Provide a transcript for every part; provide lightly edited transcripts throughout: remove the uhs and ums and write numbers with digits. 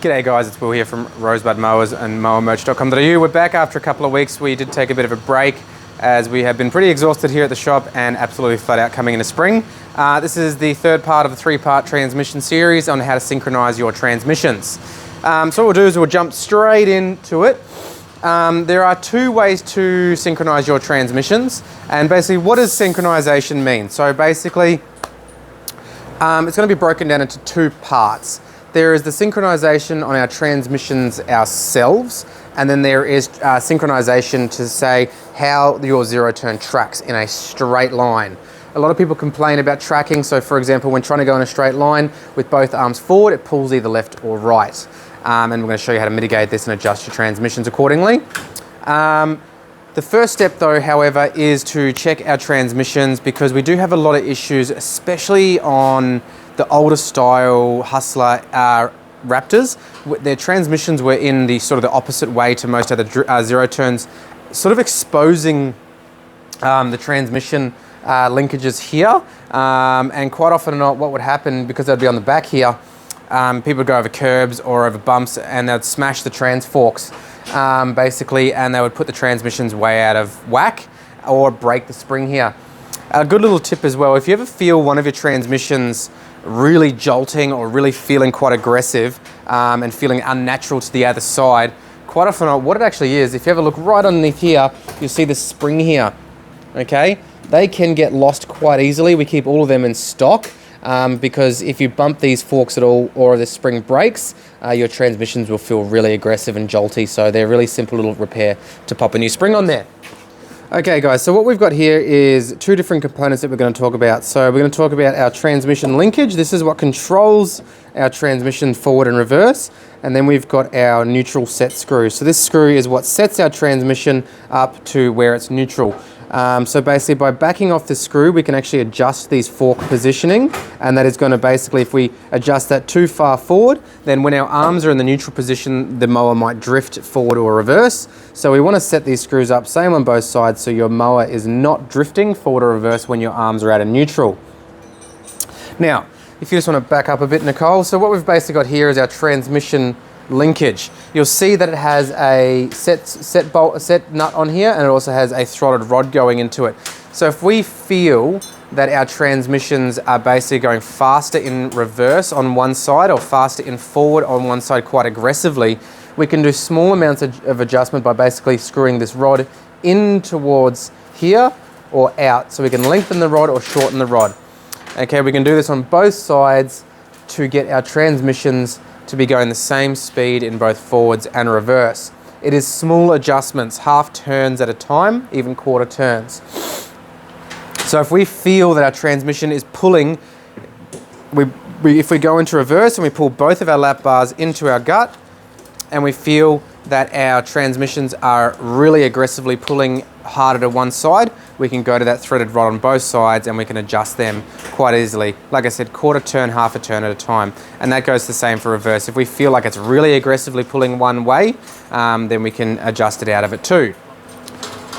G'day guys, it's Will here from Rosebud Mowers and mowermerch.com.au. We're back after a couple of weeks. We did take a bit of a break as we have been pretty exhausted here at the shop and absolutely flat out coming into spring. This is the third part of a three-part transmission series on how to synchronize your transmissions. So what we'll do is we'll jump straight into it. There are two ways to synchronize your transmissions, and basically what does synchronization mean? So basically it's going to be broken down into two parts. There is the synchronization on our transmissions ourselves, and then there is synchronization to say how your zero turn tracks in a straight line. A lot of people complain about tracking, so for example, when trying to go in a straight line with both arms forward, it pulls either left or right. And we're going to show you how to mitigate this and adjust your transmissions accordingly. The first step though, however, is to check our transmissions, because we do have a lot of issues, especially on the older style Hustler Raptors. Their transmissions were in the sort of the opposite way to most other zero turns, sort of exposing the transmission linkages here. And quite often not, what would happen, because they'd be on the back here, people would go over curbs or over bumps and they'd smash the trans forks basically, and they would put the transmissions way out of whack or break the spring here. A good little tip as well, if you ever feel one of your transmissions really jolting or really feeling quite aggressive and feeling unnatural to the other side, quite often what it actually is, if you ever look right underneath here, you'll see the spring here, okay? They can get lost quite easily. We keep all of them in stock because if you bump these forks at all or the spring breaks, your transmissions will feel really aggressive and jolty, so they're a really simple little repair to pop a new spring on there. Okay guys, so what we've got here is two different components that we're going to talk about. So we're going to talk about our transmission linkage. This is what controls our transmission forward and reverse. And then we've got our neutral set screw. So this screw is what sets our transmission up to where it's neutral. So basically by backing off the screw, we can actually adjust these fork positioning, and that is going to basically, if we adjust that too far forward, then when our arms are in the neutral position, the mower might drift forward or reverse. So we want to set these screws up same on both sides, so your mower is not drifting forward or reverse when your arms are out of neutral. Now, if you just want to back up a bit, Nicole, so what we've basically got here is our transmission linkage. You'll see that it has a set nut on here, and it also has a throttled rod going into it. So if we feel that our transmissions are basically going faster in reverse on one side or faster in forward on one side quite aggressively, we can do small amounts of adjustment by basically screwing this rod in towards here or out. So we can lengthen the rod or shorten the rod. Okay, we can do this on both sides to get our transmissions to be going the same speed in both forwards and reverse. It is small adjustments, half turns at a time, even quarter turns. So if we feel that our transmission is pulling, if we go into reverse and we pull both of our lap bars into our gut, and we feel that our transmissions are really aggressively pulling harder to one side, we can go to that threaded rod on both sides and we can adjust them quite easily. Like I said, quarter turn, half a turn at a time. And that goes the same for reverse. If we feel like it's really aggressively pulling one way, then we can adjust it out of it too.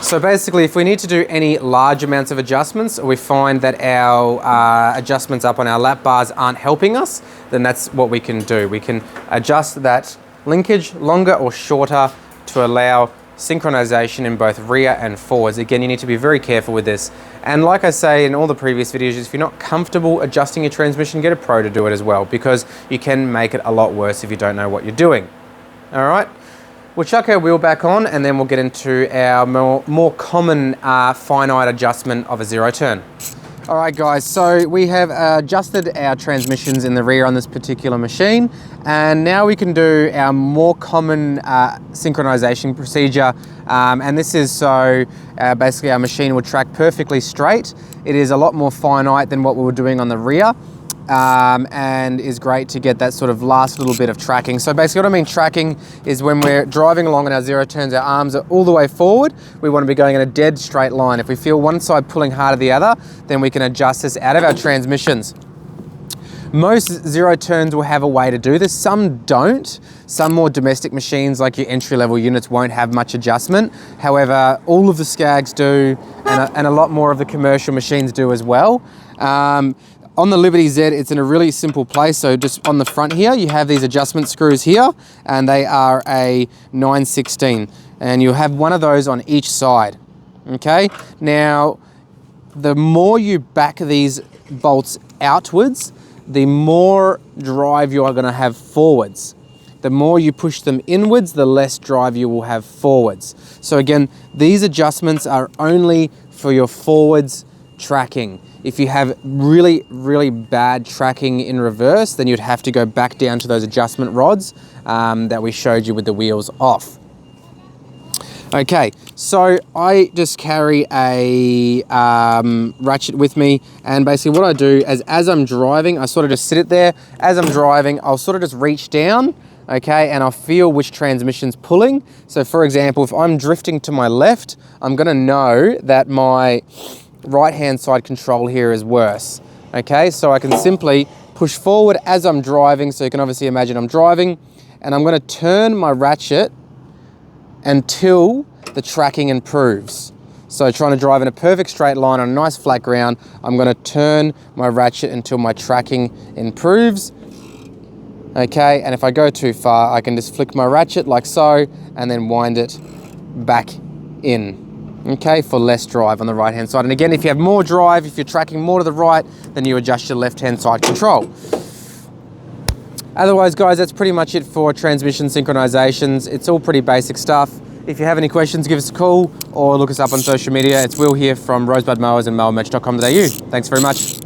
So basically, if we need to do any large amounts of adjustments, or we find that our adjustments up on our lap bars aren't helping us, then that's what we can do. We can adjust that linkage longer or shorter to allow synchronization in both rear and forwards. Again, you need to be very careful with this. And like I say in all the previous videos, if you're not comfortable adjusting your transmission, get a pro to do it as well, because you can make it a lot worse if you don't know what you're doing. All right, we'll chuck our wheel back on and then we'll get into our more common finite adjustment of a zero turn. All right guys, so we have adjusted our transmissions in the rear on this particular machine, and now we can do our more common synchronization procedure, and this is so basically our machine will track perfectly straight. It is a lot more finite than what we were doing on the rear, and is great to get that sort of last little bit of tracking. So basically what I mean tracking is when we're driving along in our zero turns, our arms are all the way forward, we want to be going in a dead straight line. If we feel one side pulling harder than the other, then we can adjust this out of our transmissions. Most zero turns will have a way to do this, some don't. Some more domestic machines like your entry-level units won't have much adjustment. However, all of the SCAGs do, and a lot more of the commercial machines do as well. On the Liberty Z, it's in a really simple place. So just on the front here, you have these adjustment screws here, and they are a 9/16, and you'll have one of those on each side. Okay, now the more you back these bolts outwards, the more drive you are going to have forwards. The more you push them inwards, the less drive you will have forwards. So again, these adjustments are only for your forwards tracking. If you have really, really bad tracking in reverse, then you'd have to go back down to those adjustment rods that we showed you with the wheels off. Okay, so I just carry a ratchet with me, and basically what I do is as I'm driving, I sort of just sit it there. As I'm driving, I'll sort of just reach down, okay, and I'll feel which transmission's pulling. So for example, if I'm drifting to my left, I'm gonna know that my right-hand side control here is worse. Okay, so I can simply push forward as I'm driving, so you can obviously imagine I'm driving, and I'm gonna turn my ratchet until the tracking improves. So trying to drive in a perfect straight line on a nice flat ground, I'm gonna turn my ratchet until my tracking improves. Okay, and if I go too far, I can just flick my ratchet like so, and then wind it back in. Okay, for less drive on the right hand side. And again, if you have more drive, if you're tracking more to the right, then you adjust your left hand side control. Otherwise, guys, that's pretty much it for transmission synchronizations. It's all pretty basic stuff. If you have any questions, give us a call or look us up on social media. It's Will here from Rosebud Mowers and mowermerch.com.au. Thanks very much.